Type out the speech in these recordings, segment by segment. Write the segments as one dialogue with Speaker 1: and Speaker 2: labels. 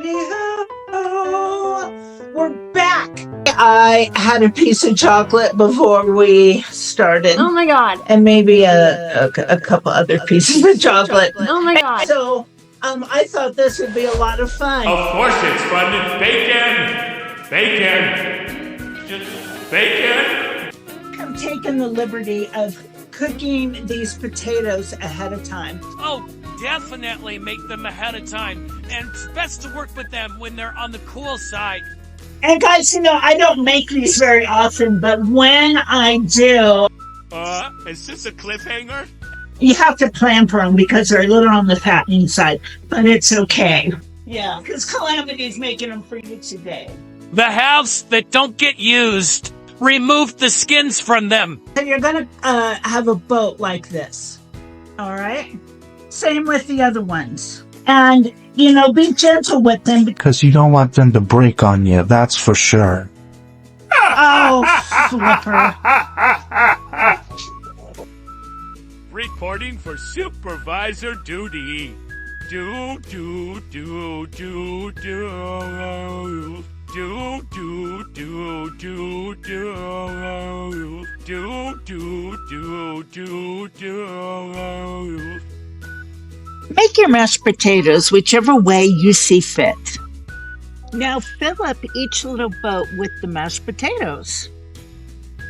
Speaker 1: Anywho, we're back. I had a piece of chocolate before we started.
Speaker 2: Oh my god.
Speaker 1: And maybe a couple other pieces of chocolate.
Speaker 2: Oh my god.
Speaker 1: So, I thought this would be a lot of fun.
Speaker 3: Of course it's fun. It's bacon. Bacon. Just bacon.
Speaker 1: I'm taking the liberty of cooking these potatoes ahead of time.
Speaker 4: Oh, definitely make them ahead of time. And it's best to work with them when they're on the cool side.
Speaker 1: And guys, I don't make these very often, but when I do,
Speaker 3: Is this a cliffhanger?
Speaker 1: you have to plan for them because they're a little on the fattening side, but it's okay. Yeah, because Calamity's making them for you today.
Speaker 4: The halves that don't get used, remove the skins from them.
Speaker 1: So you're gonna have a boat like this, all right? Same with the other ones. And, be gentle with them.
Speaker 5: Because you don't want them to break on you, that's for sure.
Speaker 1: Oh, Flipper.
Speaker 3: Reporting for supervisor duty. Do.
Speaker 1: Make your mashed potatoes whichever way you see fit. Now fill up each little boat with the mashed potatoes.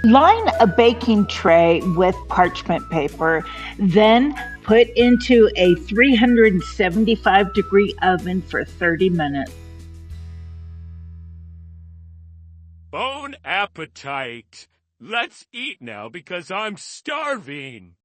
Speaker 1: Line a baking tray with parchment paper, then put into a 375-degree oven for 30 minutes.
Speaker 3: Bon appetite. Let's eat now because I'm starving.